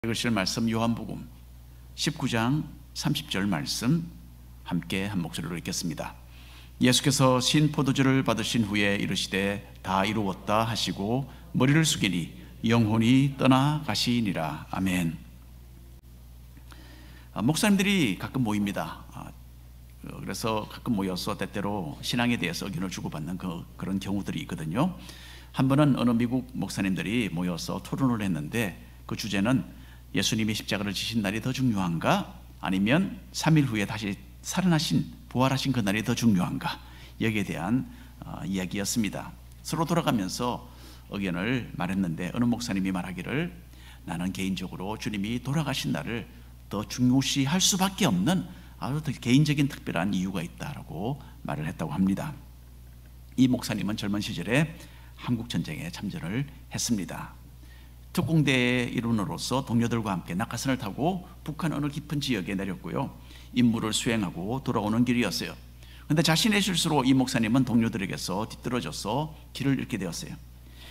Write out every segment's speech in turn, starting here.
읽으실 말씀 요한복음 19장 30절 말씀 함께 한 목소리로 읽겠습니다. 예수께서 신 포도주를 받으신 후에 이르시되 다 이루었다 하시고 머리를 숙이니 영혼이 떠나가시니라. 아멘. 목사님들이 가끔 모입니다. 그래서 가끔 모여서 때때로 신앙에 대해서 의견을 주고받는 그런 경우들이 있거든요. 한 번은 어느 미국 목사님들이 모여서 토론을 했는데 그 주제는 예수님이 십자가를 지신 날이 더 중요한가, 아니면 3일 후에 다시 살아나신, 부활하신 그 날이 더 중요한가, 여기에 대한 이야기였습니다. 서로 돌아가면서 의견을 말했는데 어느 목사님이 말하기를, 나는 개인적으로 주님이 돌아가신 날을 더 중요시할 수밖에 없는 아주 더 개인적인 특별한 이유가 있다라고 말을 했다고 합니다. 이 목사님은 젊은 시절에 한국전쟁에 참전을 했습니다. 특공대의 일원으로서 동료들과 함께 낙하산을 타고 북한 어느 깊은 지역에 내렸고요, 임무를 수행하고 돌아오는 길이었어요. 그런데 자신의 실수로 이 목사님은 동료들에게서 뒤떨어져서 길을 잃게 되었어요.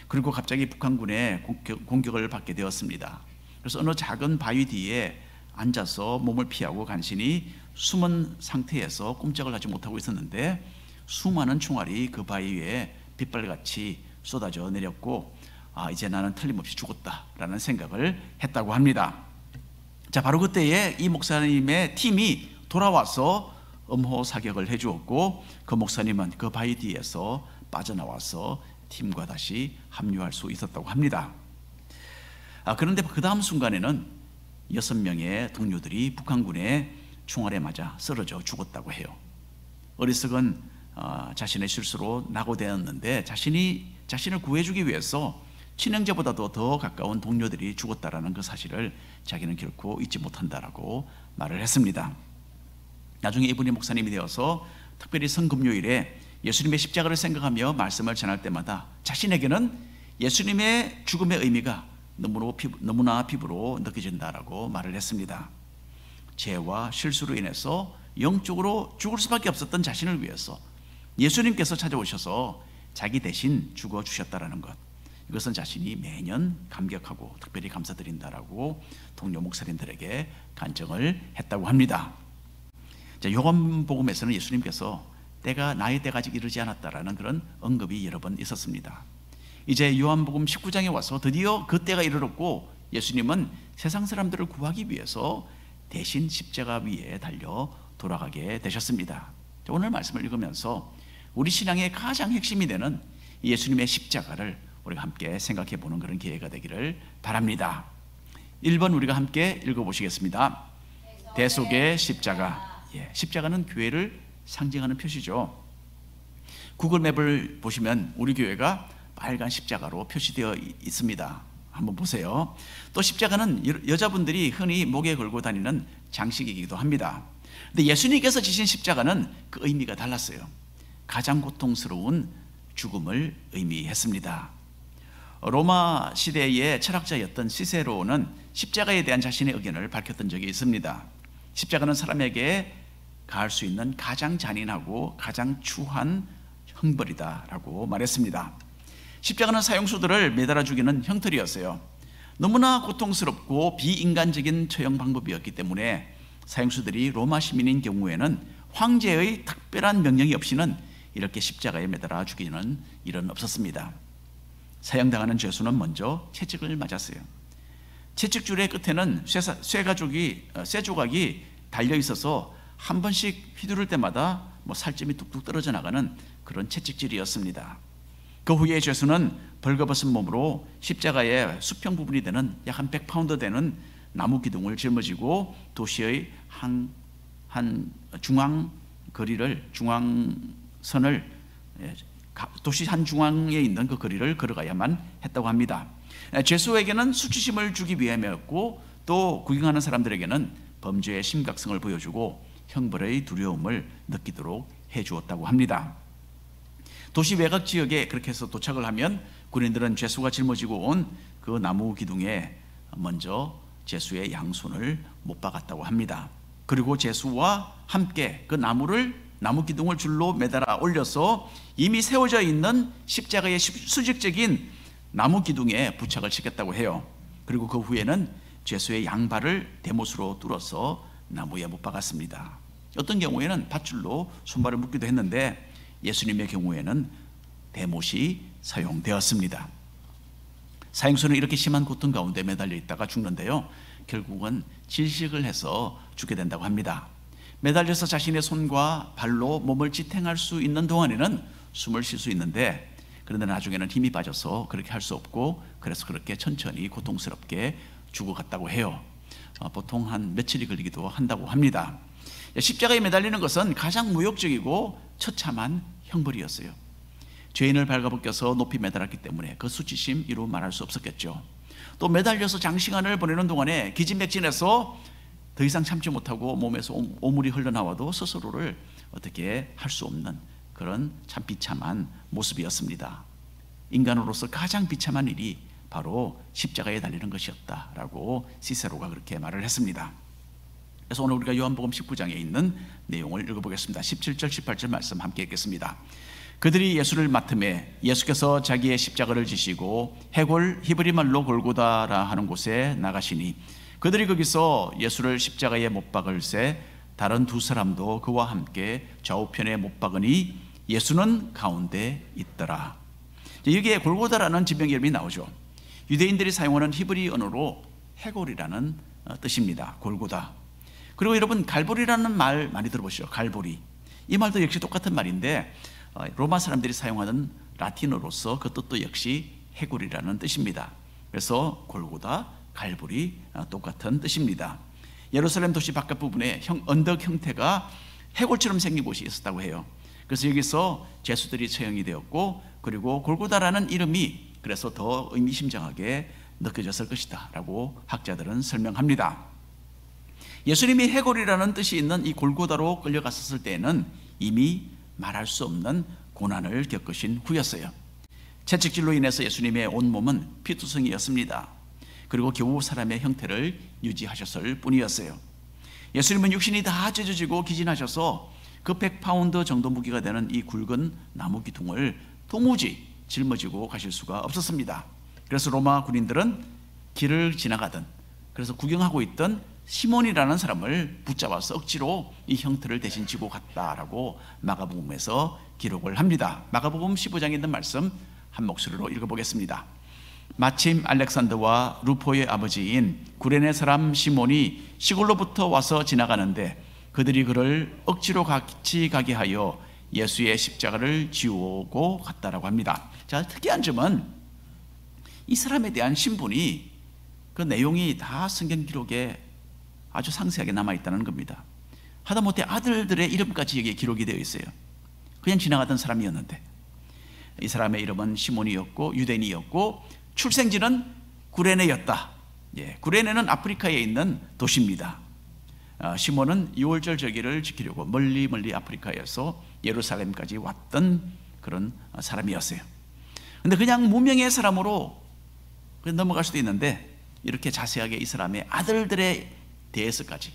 그리고 갑자기 북한군의 공격을 받게 되었습니다. 그래서 어느 작은 바위 뒤에 앉아서 몸을 피하고 간신히 숨은 상태에서 꼼짝을 하지 못하고 있었는데, 수많은 총알이 그 바위 위에 빗발같이 쏟아져 내렸고, 이제 나는 틀림없이 죽었다라는 생각을 했다고 합니다. 자, 바로 그때에 이 목사님의 팀이 돌아와서 음호 사격을 해주었고, 그 목사님은 그 바위 뒤에서 빠져나와서 팀과 다시 합류할 수 있었다고 합니다. 그런데 그 다음 순간에는 6명의 동료들이 북한군의 총알에 맞아 쓰러져 죽었다고 해요. 어리석은 자신의 실수로 낙오되었는데 자신을 구해주기 위해서 친형제보다도 더 가까운 동료들이 죽었다라는 그 사실을 자기는 결코 잊지 못한다라고 말을 했습니다. 나중에 이분이 목사님이 되어서 특별히 성금요일에 예수님의 십자가를 생각하며 말씀을 전할 때마다 자신에게는 예수님의 죽음의 의미가 너무나 피부로 느껴진다라고 말을 했습니다. 죄와 실수로 인해서 영적으로 죽을 수밖에 없었던 자신을 위해서 예수님께서 찾아오셔서 자기 대신 죽어주셨다라는 것, 이것은 자신이 매년 감격하고 특별히 감사드린다라고 동료 목사님들에게 간증을 했다고 합니다. 자, 요한복음에서는 예수님께서 나의 때가 아직 이르지 않았다라는 그런 언급이 여러 번 있었습니다. 이제 요한복음 19장에 와서 드디어 그 때가 이르렀고, 예수님은 세상 사람들을 구하기 위해서 대신 십자가 위에 달려 돌아가게 되셨습니다. 자, 오늘 말씀을 읽으면서 우리 신앙의 가장 핵심이 되는 예수님의 십자가를 우리가 함께 생각해 보는 그런 기회가 되기를 바랍니다. 1번 우리가 함께 읽어보시겠습니다. 대속의 십자가. 십자가는 교회를 상징하는 표시죠. 구글맵을 보시면 우리 교회가 빨간 십자가로 표시되어 있습니다. 한번 보세요. 또 십자가는 여자분들이 흔히 목에 걸고 다니는 장식이기도 합니다. 근데 예수님께서 지신 십자가는 그 의미가 달랐어요. 가장 고통스러운 죽음을 의미했습니다. 로마 시대의 철학자였던 시세로는 십자가에 대한 자신의 의견을 밝혔던 적이 있습니다. 십자가는 사람에게 가할 수 있는 가장 잔인하고 가장 추한 형벌이다라고 말했습니다. 십자가는 사형수들을 매달아 죽이는 형틀이었어요. 너무나 고통스럽고 비인간적인 처형 방법이었기 때문에 사형수들이 로마 시민인 경우에는 황제의 특별한 명령이 없이는 이렇게 십자가에 매달아 죽이는 일은 없었습니다. 사형당하는 죄수는 먼저 채찍을 맞았어요. 채찍줄의 끝에는 쇠 조각이 달려 있어서 한 번씩 휘두를 때마다 살점이 뚝뚝 떨어져 나가는 그런 채찍질이었습니다. 그 후에 죄수는 벌거벗은 몸으로 십자가의 수평 부분이 되는 약 한 100파운드 되는 나무 기둥을 짊어지고 도시의 한 중앙선을 도시 한 중앙에 있는 그 거리를 걸어가야만 했다고 합니다. 죄수에게는 수치심을 주기 위함이었고, 또 구경하는 사람들에게는 범죄의 심각성을 보여주고 형벌의 두려움을 느끼도록 해주었다고 합니다. 도시 외곽 지역에 그렇게 해서 도착을 하면 군인들은 죄수가 짊어지고 온 그 나무 기둥에 먼저 죄수의 양손을 못 박았다고 합니다. 그리고 죄수와 함께 그 나무 기둥을 줄로 매달아 올려서 이미 세워져 있는 십자가의 수직적인 나무 기둥에 부착을 시켰다고 해요. 그리고 그 후에는 죄수의 양발을 대못으로 뚫어서 나무에 못 박았습니다. 어떤 경우에는 밧줄로 손발을 묶기도 했는데 예수님의 경우에는 대못이 사용되었습니다. 사형수는 이렇게 심한 고통 가운데 매달려 있다가 죽는데요, 결국은 질식을 해서 죽게 된다고 합니다. 매달려서 자신의 손과 발로 몸을 지탱할 수 있는 동안에는 숨을 쉴 수 있는데, 그런데 나중에는 힘이 빠져서 그렇게 할 수 없고, 그래서 그렇게 천천히 고통스럽게 죽어갔다고 해요. 보통 한 며칠이 걸리기도 한다고 합니다. 십자가에 매달리는 것은 가장 모욕적이고 처참한 형벌이었어요. 죄인을 발가벗겨서 높이 매달았기 때문에 그 수치심 이루 말할 수 없었겠죠. 또 매달려서 장시간을 보내는 동안에 기진맥진해서 더 이상 참지 못하고 몸에서 오물이 흘러나와도 스스로를 어떻게 할 수 없는 그런 참 비참한 모습이었습니다. 인간으로서 가장 비참한 일이 바로 십자가에 달리는 것이었다라고 시세로가 그렇게 말을 했습니다. 그래서 오늘 우리가 요한복음 19장에 있는 내용을 읽어보겠습니다. 17절 18절 말씀 함께 읽겠습니다. 그들이 예수를 맡음에 예수께서 자기의 십자가를 지시고 해골 히브리 말로 골고다라 하는 곳에 나가시니 그들이 거기서 예수를 십자가에 못 박을새 다른 두 사람도 그와 함께 좌우편에 못 박으니 예수는 가운데 있더라. 여기에 골고다라는 지명 이름이 나오죠. 유대인들이 사용하는 히브리 언어로 해골이라는 뜻입니다. 골고다. 그리고 여러분 갈보리라는 말 많이 들어보시죠. 갈보리. 이 말도 역시 똑같은 말인데 로마 사람들이 사용하는 라틴어로서 그 뜻도 역시 해골이라는 뜻입니다. 그래서 골고다, 갈보리 똑같은 뜻입니다. 예루살렘 도시 바깥 부분에 언덕 형태가 해골처럼 생긴 곳이 있었다고 해요. 그래서 여기서 죄수들이 처형이 되었고, 그리고 골고다라는 이름이 그래서 더 의미심장하게 느껴졌을 것이다 라고 학자들은 설명합니다. 예수님이 해골이라는 뜻이 있는 이 골고다로 끌려갔었을 때에는 이미 말할 수 없는 고난을 겪으신 후였어요. 채찍질로 인해서 예수님의 온몸은 피투성이었습니다. 그리고 겨우 사람의 형태를 유지하셨을 뿐이었어요. 예수님은 육신이 다 찢어지고 기진하셔서 그 100파운드 정도 무게가 되는 이 굵은 나무 기둥을 도무지 짊어지고 가실 수가 없었습니다. 그래서 로마 군인들은 길을 지나가던, 그래서 구경하고 있던 시몬이라는 사람을 붙잡아서 억지로 이 형태를 대신 지고 갔다라고 마가복음에서 기록을 합니다. 마가복음 15장에 있는 말씀 한 목소리로 읽어보겠습니다. 마침 알렉산더와 루포의 아버지인 구레네 사람 시몬이 시골로부터 와서 지나가는데 그들이 그를 억지로 같이 가게 하여 예수의 십자가를 지우고 갔다라고 합니다. 자, 특이한 점은 이 사람에 대한 신분이, 그 내용이 다 성경 기록에 아주 상세하게 남아있다는 겁니다. 하다못해 아들들의 이름까지 여기에 기록이 되어 있어요. 그냥 지나가던 사람이었는데 이 사람의 이름은 시몬이었고 유대인이었고 출생지는 구레네였다. 구레네는 아프리카에 있는 도시입니다. 시몬은 6월절 절기를 지키려고 멀리 아프리카에서 예루살렘까지 왔던 그런 사람이었어요. 근데 그냥 무명의 사람으로 넘어갈 수도 있는데 이렇게 자세하게 이 사람의 아들들에 대해서까지,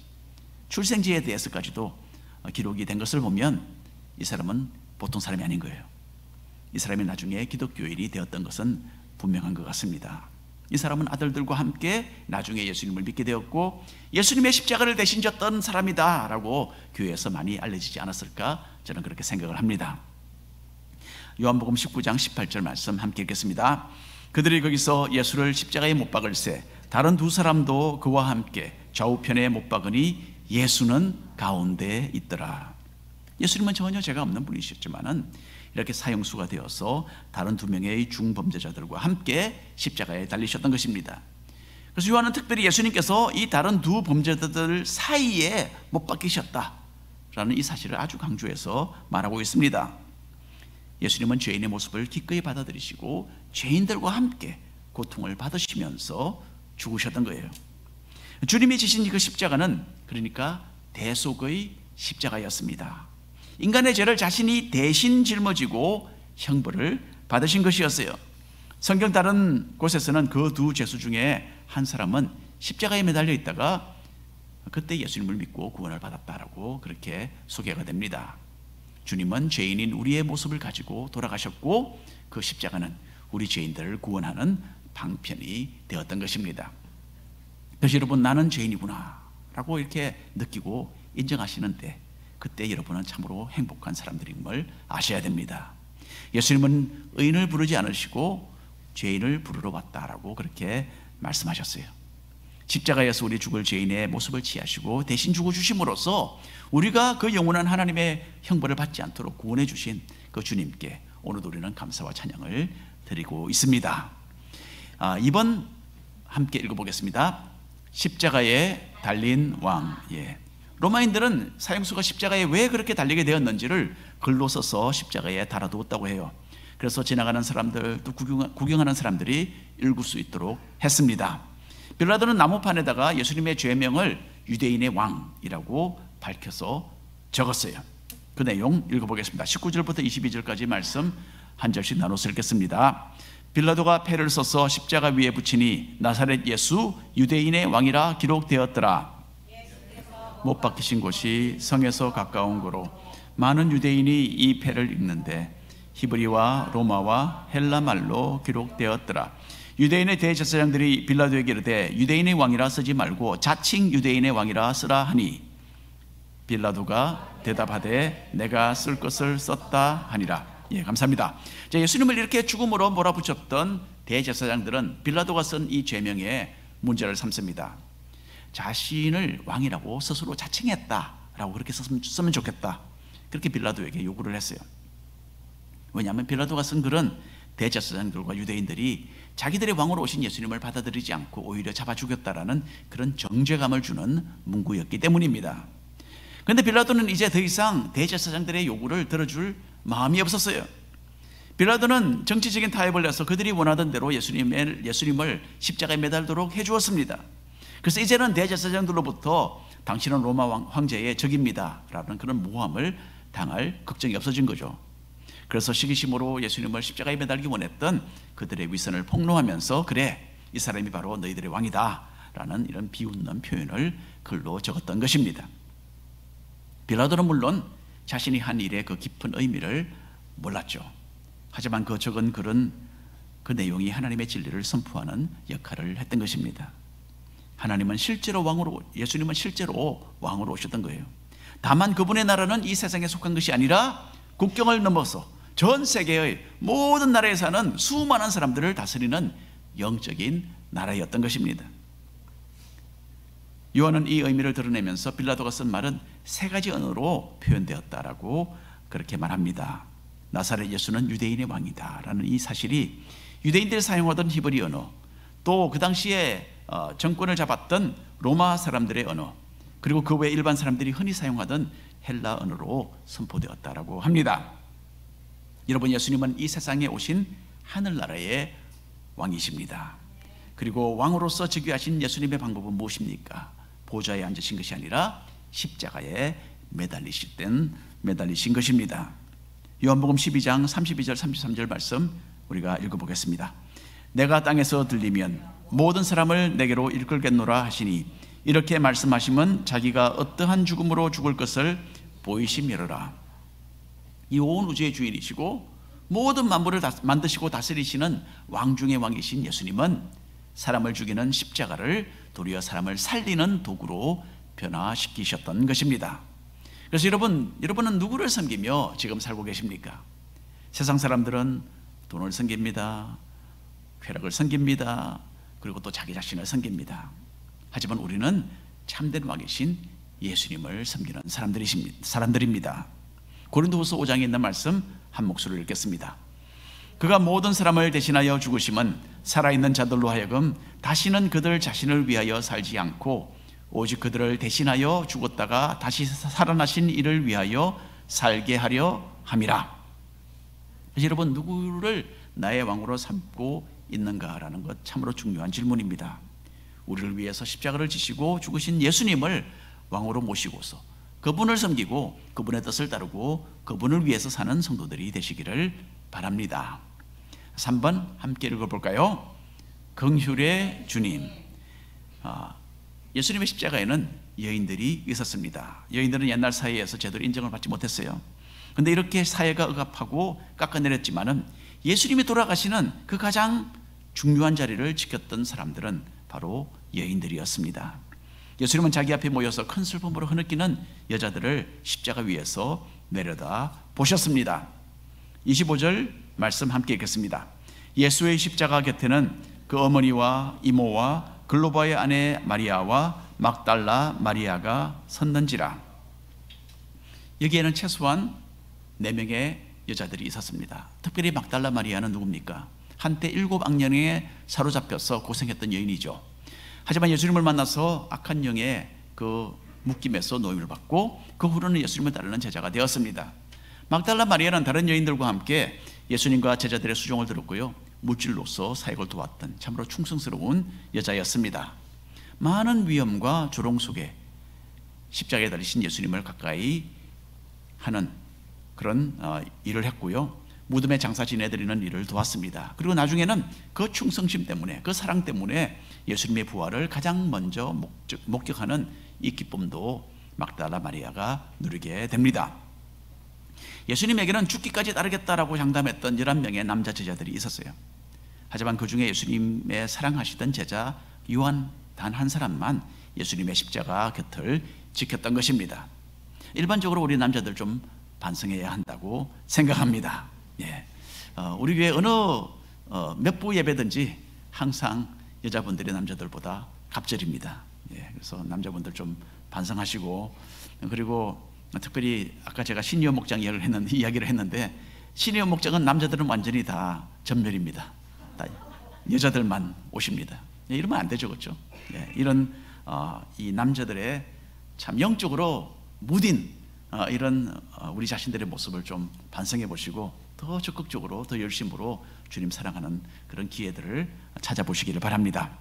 출생지에 대해서까지도 기록이 된 것을 보면 이 사람은 보통 사람이 아닌 거예요. 이 사람이 나중에 기독교인이 되었던 것은 분명한 것 같습니다. 이 사람은 아들들과 함께 나중에 예수님을 믿게 되었고 예수님의 십자가를 대신 졌던 사람이다 라고 교회에서 많이 알려지지 않았을까, 저는 그렇게 생각을 합니다. 요한복음 19장 18절 말씀 함께 읽겠습니다. 그들이 거기서 예수를 십자가에 못 박을새 다른 두 사람도 그와 함께 좌우편에 못 박으니 예수는 가운데 있더라. 예수님은 전혀 죄가 없는 분이셨지만은 이렇게 사형수가 되어서 다른 두 명의 중범죄자들과 함께 십자가에 달리셨던 것입니다. 그래서 요한은 특별히 예수님께서 이 다른 두 범죄자들 사이에 못 박히셨다라는 이 사실을 아주 강조해서 말하고 있습니다. 예수님은 죄인의 모습을 기꺼이 받아들이시고 죄인들과 함께 고통을 받으시면서 죽으셨던 거예요. 주님이 지신 그 십자가는 그러니까 대속의 십자가였습니다. 인간의 죄를 자신이 대신 짊어지고 형벌을 받으신 것이었어요. 성경 다른 곳에서는 그 두 죄수 중에 한 사람은 십자가에 매달려 있다가 그때 예수님을 믿고 구원을 받았다라고 그렇게 소개가 됩니다. 주님은 죄인인 우리의 모습을 가지고 돌아가셨고 그 십자가는 우리 죄인들을 구원하는 방편이 되었던 것입니다. 그래서 여러분, 나는 죄인이구나 라고 이렇게 느끼고 인정하시는데, 그때 여러분은 참으로 행복한 사람들임을 아셔야 됩니다. 예수님은 의인을 부르지 않으시고 죄인을 부르러 왔다라고 그렇게 말씀하셨어요. 십자가에서 우리 죽을 죄인의 모습을 취하시고 대신 죽어주심으로써 우리가 그 영원한 하나님의 형벌을 받지 않도록 구원해 주신 그 주님께 오늘도 우리는 감사와 찬양을 드리고 있습니다. 2번 함께 읽어보겠습니다. 십자가에 달린 왕. 로마인들은 사형수가 십자가에 왜 그렇게 달리게 되었는지를 글로 써서 십자가에 달아두었다고 해요. 그래서 지나가는 사람들, 또 구경하는 사람들이 읽을 수 있도록 했습니다. 빌라도는 나무판에다가 예수님의 죄명을 유대인의 왕이라고 밝혀서 적었어요. 그 내용 읽어보겠습니다. 19절부터 22절까지 말씀 한 절씩 나눠서 읽겠습니다. 빌라도가 패를 써서 십자가 위에 붙이니 나사렛 예수 유대인의 왕이라 기록되었더라. 못 박히신 곳이 성에서 가까운 고로 많은 유대인이 이 패를 읽는데 히브리와 로마와 헬라 말로 기록되었더라. 유대인의 대제사장들이 빌라도에게 이르되 유대인의 왕이라 쓰지 말고 자칭 유대인의 왕이라 쓰라 하니 빌라도가 대답하되 내가 쓸 것을 썼다 하니라. 감사합니다. 예수님을 이렇게 죽음으로 몰아붙였던 대제사장들은 빌라도가 쓴 이 죄명에 문제를 삼습니다. 자신을 왕이라고 스스로 자칭했다라고 그렇게 쓰면 좋겠다, 그렇게 빌라도에게 요구를 했어요. 왜냐하면 빌라도가 쓴 글은 대제사장들과 유대인들이 자기들의 왕으로 오신 예수님을 받아들이지 않고 오히려 잡아 죽였다라는 그런 정죄감을 주는 문구였기 때문입니다. 그런데 빌라도는 이제 더 이상 대제사장들의 요구를 들어줄 마음이 없었어요. 빌라도는 정치적인 타협을 내서 그들이 원하던 대로 예수님을 십자가에 매달도록 해주었습니다. 그래서 이제는 대제사장들로부터 당신은 로마 황제의 적입니다 라는 그런 모함을 당할 걱정이 없어진 거죠. 그래서 시기심으로 예수님을 십자가에 매달기 원했던 그들의 위선을 폭로하면서 그래, 이 사람이 바로 너희들의 왕이다 라는 이런 비웃는 표현을 글로 적었던 것입니다. 빌라도는 물론 자신이 한 일의 그 깊은 의미를 몰랐죠. 하지만 그 적은 글은 그 내용이 하나님의 진리를 선포하는 역할을 했던 것입니다. 하나님은 실제로 예수님은 실제로 왕으로 오셨던 거예요. 다만 그분의 나라는 이 세상에 속한 것이 아니라 국경을 넘어서 전 세계의 모든 나라에 사는 수많은 사람들을 다스리는 영적인 나라였던 것입니다. 요한은 이 의미를 드러내면서 빌라도가 쓴 말은 세 가지 언어로 표현되었다라고 그렇게 말합니다. 나사렛 예수는 유대인의 왕이다 라는 이 사실이 유대인들이 사용하던 히브리 언어, 또 그 당시에 정권을 잡았던 로마 사람들의 언어, 그리고 그 외 일반 사람들이 흔히 사용하던 헬라 언어로 선포되었다라고 합니다. 여러분, 예수님은 이 세상에 오신 하늘나라의 왕이십니다. 그리고 왕으로서 즉위하신 예수님의 방법은 무엇입니까? 보좌에 앉으신 것이 아니라 십자가에 매달리신 것입니다. 요한복음 12장 32절 33절 말씀 우리가 읽어보겠습니다. 내가 땅에서 들리면 모든 사람을 내게로 이끌겠노라 하시니 이렇게 말씀하시면 자기가 어떠한 죽음으로 죽을 것을 보이심이로라. 이 온 우주의 주인이시고 모든 만물을 만드시고 다스리시는 왕 중의 왕이신 예수님은 사람을 죽이는 십자가를 도리어 사람을 살리는 도구로 변화시키셨던 것입니다. 그래서 여러분은 누구를 섬기며 지금 살고 계십니까? 세상 사람들은 돈을 섬깁니다, 쾌락을 섬깁니다, 그리고 또 자기 자신을 섬깁니다. 하지만 우리는 참된 왕이신 예수님을 섬기는 사람들입니다. 고린도후서 5장에 있는 말씀 한 목소리를 읽겠습니다. 그가 모든 사람을 대신하여 죽으심은 살아있는 자들로 하여금 다시는 그들 자신을 위하여 살지 않고 오직 그들을 대신하여 죽었다가 다시 살아나신 이를 위하여 살게 하려 함이라. 그래서 여러분, 누구를 나의 왕으로 삼고 있는가라는 것 참으로 중요한 질문입니다. 우리를 위해서 십자가를 지시고 죽으신 예수님을 왕으로 모시고서 그분을 섬기고 그분의 뜻을 따르고 그분을 위해서 사는 성도들이 되시기를 바랍니다. 3번 함께 읽어볼까요? 긍휼의 주님. 예수님의 십자가에는 여인들이 있었습니다. 여인들은 옛날 사회에서 제대로 인정을 받지 못했어요. 그런데 이렇게 사회가 억압하고 깎아내렸지만은 예수님이 돌아가시는 그 가장 중요한 자리를 지켰던 사람들은 바로 여인들이었습니다. 예수님은 자기 앞에 모여서 큰 슬픔으로 흐느끼는 여자들을 십자가 위에서 내려다 보셨습니다. 25절 말씀 함께 읽겠습니다. 예수의 십자가 곁에는 그 어머니와 이모와 글로바의 아내 마리아와 막달라 마리아가 섰는지라. 여기에는 최소한 4명의 여자들이 있었습니다. 특별히 막달라 마리아는 누굽니까? 한때 7악령에 사로잡혀서 고생했던 여인이죠. 하지만 예수님을 만나서 악한 영의 그 묶임에서 노임을 받고 그 후로는 예수님을 따르는 제자가 되었습니다. 막달라 마리아는 다른 여인들과 함께 예수님과 제자들의 수종을 들었고요, 물질로서 사역을 도왔던 참으로 충성스러운 여자였습니다. 많은 위험과 조롱 속에 십자가에 달리신 예수님을 가까이 하는 그런 일을 했고요, 무덤에 장사 지내드리는 일을 도왔습니다. 그리고 나중에는 그 충성심 때문에, 그 사랑 때문에 예수님의 부활을 가장 먼저 목격하는 이 기쁨도 막달라 마리아가 누리게 됩니다. 예수님에게는 죽기까지 따르겠다라고 장담했던 11명의 남자 제자들이 있었어요. 하지만 그 중에 예수님의 사랑하시던 제자 요한 단 한 사람만 예수님의 십자가 곁을 지켰던 것입니다. 일반적으로 우리 남자들 좀 반성해야 한다고 생각합니다. 예. 우리 교회 어느 몇 부 예배든지 항상 여자분들이 남자들보다 갑절입니다. 예. 그래서 남자분들 좀 반성하시고, 그리고 특별히 아까 제가 시니어 목장 이야기를 했는데 시니어 목장은 남자들은 완전히 다 전멸입니다. 다 여자들만 오십니다. 예, 이러면 안 되죠, 그렇죠? 예, 이런 이 남자들의 참 영적으로 무딘 이런 우리 자신들의 모습을 좀 반성해 보시고 더 적극적으로, 더 열심으로 주님 사랑하는 그런 기회들을 찾아보시기를 바랍니다.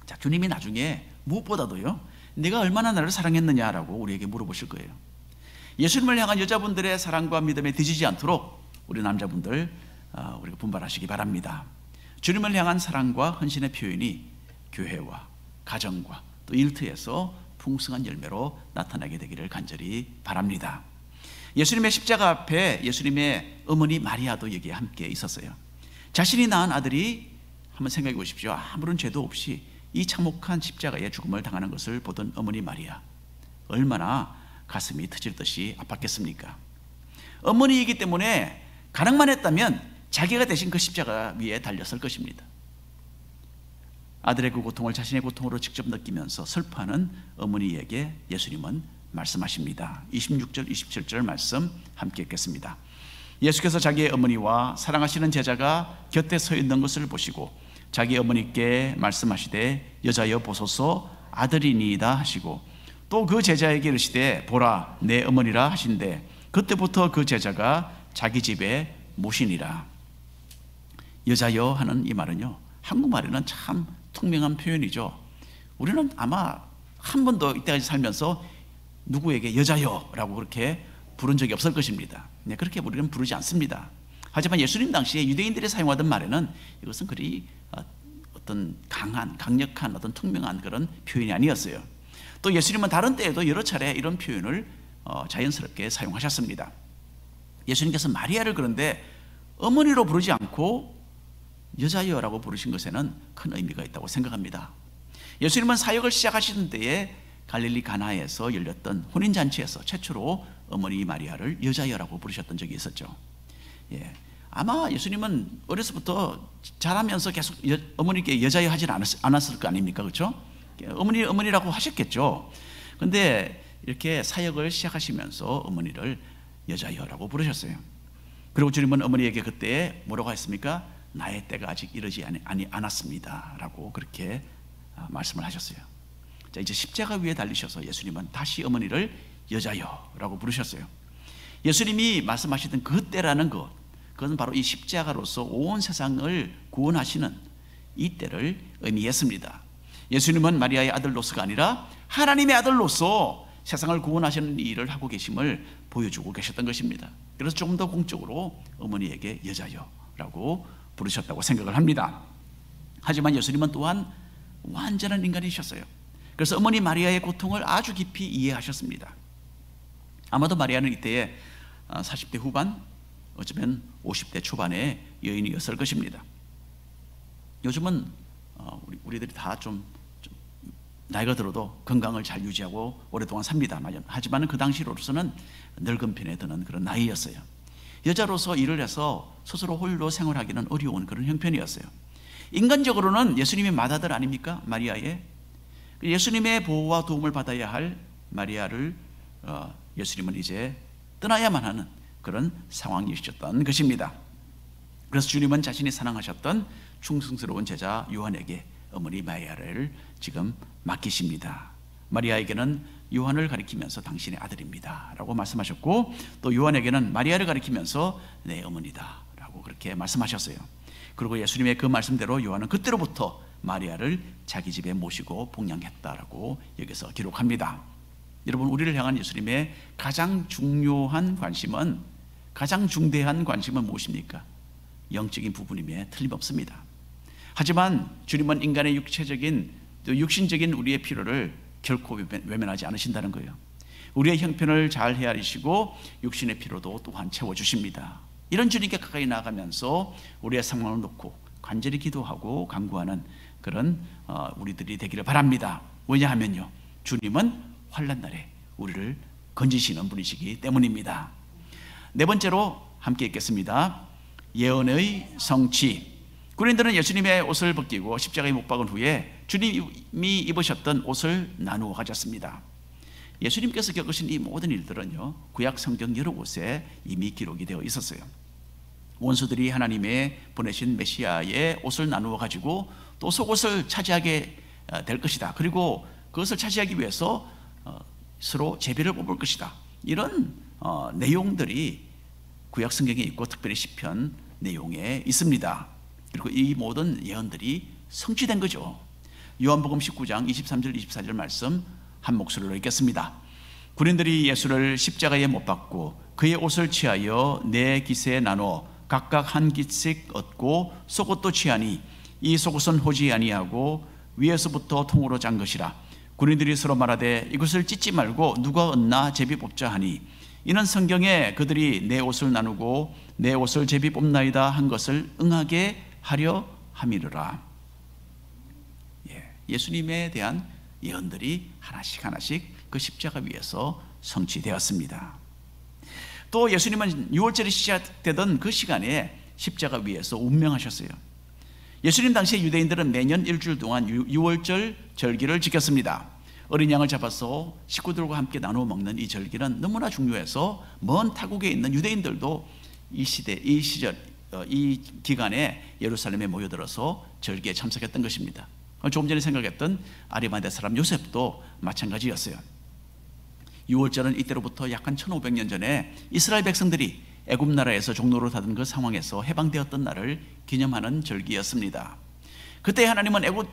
자, 주님이 나중에 무엇보다도요, 내가 얼마나 나를 사랑했느냐라고 우리에게 물어보실 거예요. 예수님을 향한 여자분들의 사랑과 믿음에 뒤지지 않도록 우리 남자분들 우리가 분발하시기 바랍니다. 주님을 향한 사랑과 헌신의 표현이 교회와 가정과 또 일터에서 풍성한 열매로 나타나게 되기를 간절히 바랍니다. 예수님의 십자가 앞에 예수님의 어머니 마리아도 여기에 함께 있었어요. 자신이 낳은 아들이, 한번 생각해 보십시오, 아무런 죄도 없이 이 참혹한 십자가의 죽음을 당하는 것을 보던 어머니 마리아, 얼마나 가슴이 터질 듯이 아팠겠습니까? 어머니이기 때문에 가능만 했다면 자기가 대신 그 십자가 위에 달렸을 것입니다. 아들의 그 고통을 자신의 고통으로 직접 느끼면서 슬퍼하는 어머니에게 예수님은 말씀하십니다. 26절 27절 말씀 함께 읽겠습니다. 예수께서 자기의 어머니와 사랑하시는 제자가 곁에 서 있는 것을 보시고 자기 어머니께 말씀하시되 여자여 보소서 아들이니이다 하시고 또 그 제자에게 이르시되 보라 내 어머니라 하신대 그때부터 그 제자가 자기 집에 모시니라. 여자여 하는 이 말은요, 한국말에는 참 통명한 표현이죠. 우리는 아마 한 번도 이때까지 살면서 누구에게 여자여라고 그렇게 부른 적이 없을 것입니다. 그렇게 우리는 부르지 않습니다. 하지만 예수님 당시에 유대인들이 사용하던 말에는 이것은 그리 어떤 강력한 어떤 통명한 그런 표현이 아니었어요. 또 예수님은 다른 때에도 여러 차례 이런 표현을 자연스럽게 사용하셨습니다. 예수님께서 마리아를 그런데 어머니로 부르지 않고 여자여라고 부르신 것에는 큰 의미가 있다고 생각합니다. 예수님은 사역을 시작하시는 때에 갈릴리 가나에서 열렸던 혼인잔치에서 최초로 어머니 마리아를 여자여라고 부르셨던 적이 있었죠. 예. 아마 예수님은 어려서부터 자라면서 계속 어머니께 여자여 하진 않았을 거 아닙니까? 그렇죠? 어머니라고 하셨겠죠. 그런데 이렇게 사역을 시작하시면서 어머니를 여자여라고 부르셨어요. 그리고 주님은 어머니에게 그때 뭐라고 했습니까? 나의 때가 아직 이르지 않았습니다 라고 그렇게 말씀을 하셨어요. 자, 이제 십자가 위에 달리셔서 예수님은 다시 어머니를 여자여라고 부르셨어요. 예수님이 말씀하시던 그 때라는 것, 그것은 바로 이 십자가로서 온 세상을 구원하시는 이 때를 의미했습니다. 예수님은 마리아의 아들로서가 아니라 하나님의 아들로서 세상을 구원하시는 일을 하고 계심을 보여주고 계셨던 것입니다. 그래서 조금 더 공적으로 어머니에게 여자여라고 부르셨다고 생각을 합니다. 하지만 예수님은 또한 완전한 인간이셨어요. 그래서 어머니 마리아의 고통을 아주 깊이 이해하셨습니다. 아마도 마리아는 이때에 40대 후반, 어쩌면 50대 초반의 여인이었을 것입니다. 요즘은 우리들이 다 좀 나이가 들어도 건강을 잘 유지하고 오랫동안 삽니다. 하지만 그 당시로서는 늙은 편에 드는 그런 나이였어요. 여자로서 일을 해서 스스로 홀로 생활하기는 어려운 그런 형편이었어요. 인간적으로는 예수님이 맏아들 아닙니까? 마리아의. 예수님의 보호와 도움을 받아야 할 마리아를 예수님은 이제 떠나야만 하는 그런 상황이셨던 것입니다. 그래서 주님은 자신이 사랑하셨던 충성스러운 제자 요한에게 어머니 마리아를 지금 맡기십니다. 마리아에게는 요한을 가리키면서 당신의 아들입니다 라고 말씀하셨고, 또 요한에게는 마리아를 가리키면서 내 어머니다 라고 그렇게 말씀하셨어요. 그리고 예수님의 그 말씀대로 요한은 그때로부터 마리아를 자기 집에 모시고 봉양했다라고 여기서 기록합니다. 여러분, 우리를 향한 예수님의 가장 중요한 관심은, 가장 중대한 관심은 무엇입니까? 영적인 부분임에 틀림없습니다. 하지만 주님은 인간의 육체적인, 또 육신적인 우리의 필요를 결코 외면하지 않으신다는 거예요. 우리의 형편을 잘 헤아리시고 육신의 필요도 또한 채워주십니다. 이런 주님께 가까이 나아가면서 우리의 상황을 놓고 간절히 기도하고 간구하는 그런 우리들이 되기를 바랍니다. 왜냐하면요, 주님은 환난 날에 우리를 건지시는 분이시기 때문입니다. 네 번째로 함께 읽겠습니다. 예언의 성취. 군인들은 예수님의 옷을 벗기고 십자가에 못 박은 후에 주님이 입으셨던 옷을 나누어 가졌습니다. 예수님께서 겪으신 이 모든 일들은요, 구약 성경 여러 곳에 이미 기록이 되어 있었어요. 원수들이 하나님의 보내신 메시아의 옷을 나누어 가지고 또 속옷을 차지하게 될 것이다. 그리고 그것을 차지하기 위해서 서로 제비를 뽑을 것이다. 이런 내용들이 구약 성경에 있고 특별히 시편 내용에 있습니다. 그리고 이 모든 예언들이 성취된 거죠. 요한복음 19장 23절 24절 말씀 한 목소리로 읽겠습니다. 군인들이 예수를 십자가에 못 박고 그의 옷을 취하여 네 깃에 나눠 각각 한 깃씩 얻고 속옷도 취하니 이 속옷은 호지 아니하고 위에서부터 통으로 짠 것이라. 군인들이 서로 말하되 이것을 찢지 말고 누가 얻나 제비 뽑자 하니, 이는 성경에 그들이 내 옷을 나누고 내 옷을 제비 뽑나이다 한 것을 응하게 하려 함이르라. 예수님에 대한 예언들이 하나씩 하나씩 그 십자가 위에서 성취되었습니다. 또 예수님은 유월절이 시작되던 그 시간에 십자가 위에서 운명하셨어요. 예수님 당시에 유대인들은 매년 일주일 동안 유월절 절기를 지켰습니다. 어린 양을 잡아서 식구들과 함께 나누어 먹는 이 절기는 너무나 중요해서 먼 타국에 있는 유대인들도 이 시절, 이 기간에 예루살렘에 모여들어서 절기에 참석했던 것입니다. 조금 전에 생각했던 아리마대 사람 요셉도 마찬가지였어요. 유월절은 이때로부터 약 한 1500년 전에 이스라엘 백성들이 애굽 나라에서 종로로 타던 그 상황에서 해방되었던 날을 기념하는 절기였습니다. 그때 하나님은 애굽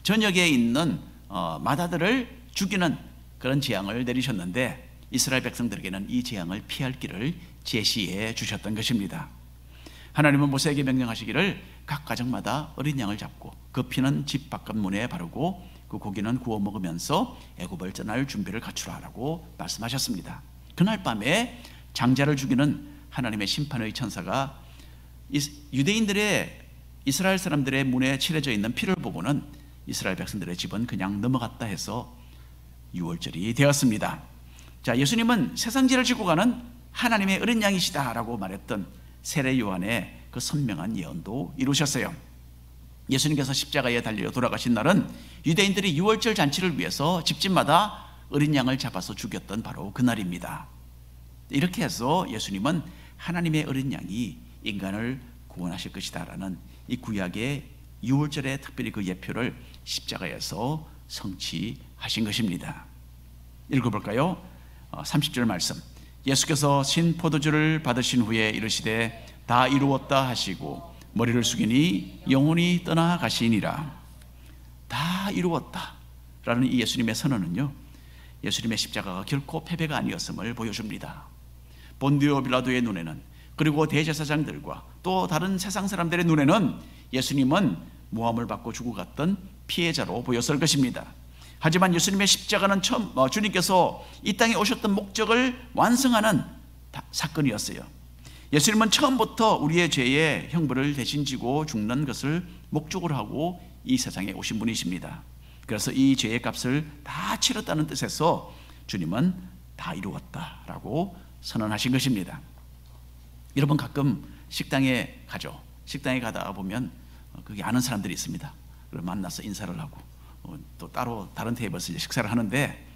전역에 있는 맏아들을 죽이는 그런 재앙을 내리셨는데 이스라엘 백성들에게는 이 재앙을 피할 길을 제시해 주셨던 것입니다. 하나님은 모세에게 명령하시기를 각 가정마다 어린 양을 잡고 그 피는 집 바깥 문에 바르고 그 고기는 구워 먹으면서 애굽을 떠날 준비를 갖추라라고 말씀하셨습니다. 그날 밤에 장자를 죽이는 하나님의 심판의 천사가 유대인들의 이스라엘 사람들의 문에 칠해져 있는 피를 보고는 이스라엘 백성들의 집은 그냥 넘어갔다 해서 유월절이 되었습니다. 자, 예수님은 세상죄를 지고 가는 하나님의 어린 양이시다라고 말했던 세례 요한의 그 선명한 예언도 이루셨어요. 예수님께서 십자가에 달려 돌아가신 날은 유대인들이 유월절 잔치를 위해서 집집마다 어린 양을 잡아서 죽였던 바로 그 날입니다. 이렇게 해서 예수님은 하나님의 어린 양이 인간을 구원하실 것이다라는 이 구약의 유월절의 특별히 그 예표를 십자가에서 성취하신 것입니다. 읽어볼까요? 30절 말씀. 예수께서 신 포도주를 받으신 후에 이르시되 다 이루었다 하시고 머리를 숙이니 영혼이 떠나가시니라. 다 이루었다 라는 이 예수님의 선언은요, 예수님의 십자가가 결코 패배가 아니었음을 보여줍니다. 본디오 빌라도의 눈에는, 그리고 대제사장들과 또 다른 세상 사람들의 눈에는 예수님은 모함을 받고 죽어갔던 피해자로 보였을 것입니다. 하지만 예수님의 십자가는 주님께서 이 땅에 오셨던 목적을 완성하는 사건이었어요. 예수님은 처음부터 우리의 죄의 형벌을 대신 지고 죽는 것을 목적으로 하고 이 세상에 오신 분이십니다. 그래서 이 죄의 값을 다 치렀다는 뜻에서 주님은 다 이루었다라고 선언하신 것입니다. 여러분 가끔 식당에 가죠. 식당에 가다 보면 거기 아는 사람들이 있습니다. 그걸 만나서 인사를 하고 또 따로 다른 테이블에서 이제 식사를 하는데,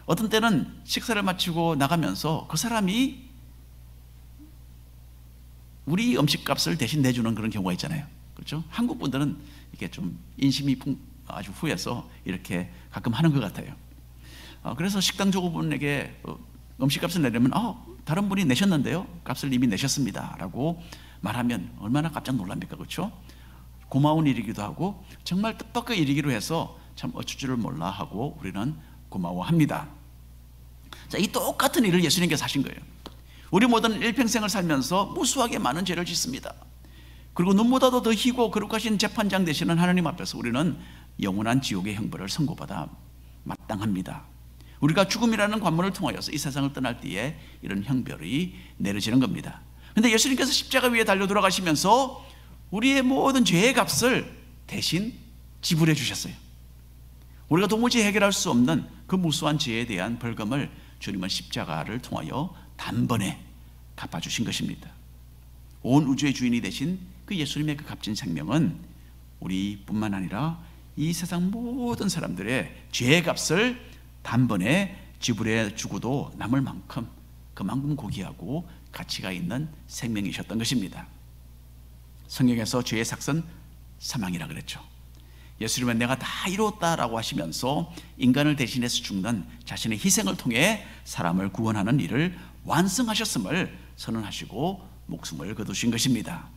어떤 때는 식사를 마치고 나가면서 그 사람이 우리 음식값을 대신 내주는 그런 경우가 있잖아요. 그렇죠? 한국 분들은 이게 좀 인심이 아주 후해서 이렇게 가끔 하는 것 같아요. 그래서 식당 조급분에게 음식값을 내려면 다른 분이 내셨는데요, 값을 이미 내셨습니다 라고 말하면 얼마나 깜짝 놀랍니까? 그렇죠? 고마운 일이기도 하고 정말 뜻밖의 일이기로 해서 참 어쩔 줄을 몰라 하고 우리는 고마워합니다. 자, 이 똑같은 일을 예수님께서 하신 거예요. 우리 모든 일평생을 살면서 무수하게 많은 죄를 짓습니다. 그리고 눈보다도 더 희고 거룩하신 재판장 되시는 하나님 앞에서 우리는 영원한 지옥의 형벌을 선고받아 마땅합니다. 우리가 죽음이라는 관문을 통하여서 이 세상을 떠날 때에 이런 형벌이 내려지는 겁니다. 그런데 예수님께서 십자가 위에 달려 돌아가시면서 우리의 모든 죄의 값을 대신 지불해 주셨어요. 우리가 도무지 해결할 수 없는 그 무수한 죄에 대한 벌금을 주님은 십자가를 통하여 단번에 갚아주신 것입니다. 온 우주의 주인이 되신 그 예수님의 그 값진 생명은 우리뿐만 아니라 이 세상 모든 사람들의 죄의 값을 단번에 지불해 주고도 남을 만큼 그만큼 고귀하고 가치가 있는 생명이셨던 것입니다. 성경에서 죄의 삭은 사망이라 그랬죠. 예수님은 내가 다 이루었다라고 하시면서 인간을 대신해서 죽는 자신의 희생을 통해 사람을 구원하는 일을 완성하셨음을 선언하시고 목숨을 거두신 것입니다.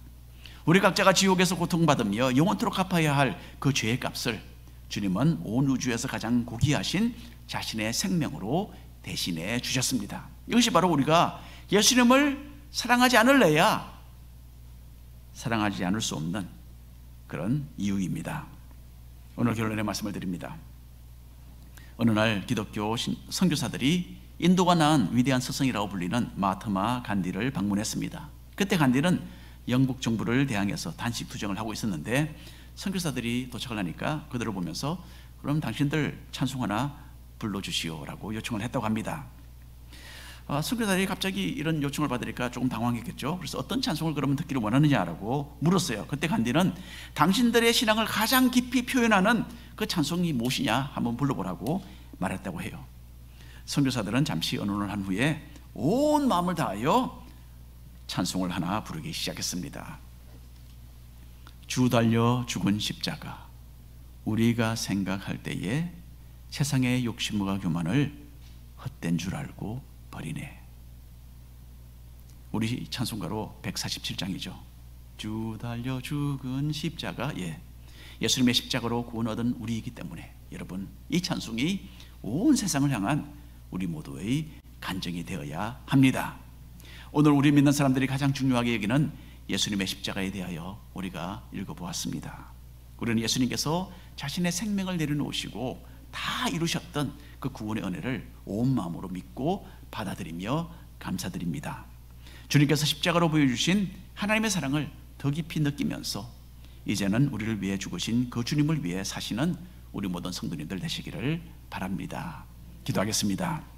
우리 각자가 지옥에서 고통받으며 영원토록 갚아야 할 그 죄의 값을 주님은 온 우주에서 가장 고귀하신 자신의 생명으로 대신해 주셨습니다. 이것이 바로 우리가 예수님을 사랑하지 않을래야 사랑하지 않을 수 없는 그런 이유입니다. 오늘 결론의 말씀을 드립니다. 어느 날 기독교 선교사들이 인도가 낳은 위대한 스승이라고 불리는 마하트마 간디를 방문했습니다. 그때 간디는 영국 정부를 대항해서 단식 투쟁을 하고 있었는데, 선교사들이 도착을 하니까 그들을 보면서 그럼 당신들 찬송 하나 불러주시오라고 요청을 했다고 합니다. 선교사들이 갑자기 이런 요청을 받으니까 조금 당황했겠죠. 그래서 어떤 찬송을 그러면 듣기를 원하느냐라고 물었어요. 그때 간디는 당신들의 신앙을 가장 깊이 표현하는 그 찬송이 무엇이냐 한번 불러보라고 말했다고 해요. 선교사들은 잠시 의논을 한 후에 온 마음을 다하여 찬송을 하나 부르기 시작했습니다. 주 달려 죽은 십자가, 우리가 생각할 때에 세상의 욕심과 교만을 헛된 줄 알고 버리네. 우리 찬송가로 147장이죠. 주 달려 죽은 십자가, 예수님의 십자가로 구원 얻은 우리이기 때문에 여러분, 이 찬송이 온 세상을 향한 우리 모두의 간증이 되어야 합니다. 오늘 우리 믿는 사람들이 가장 중요하게 여기는 예수님의 십자가에 대하여 우리가 읽어보았습니다. 우리는 예수님께서 자신의 생명을 내려놓으시고 다 이루셨던 그 구원의 은혜를 온 마음으로 믿고 받아들이며 감사드립니다. 주님께서 십자가로 보여주신 하나님의 사랑을 더 깊이 느끼면서 이제는 우리를 위해 죽으신 그 주님을 위해 사시는 우리 모든 성도님들 되시기를 바랍니다. 기도하겠습니다.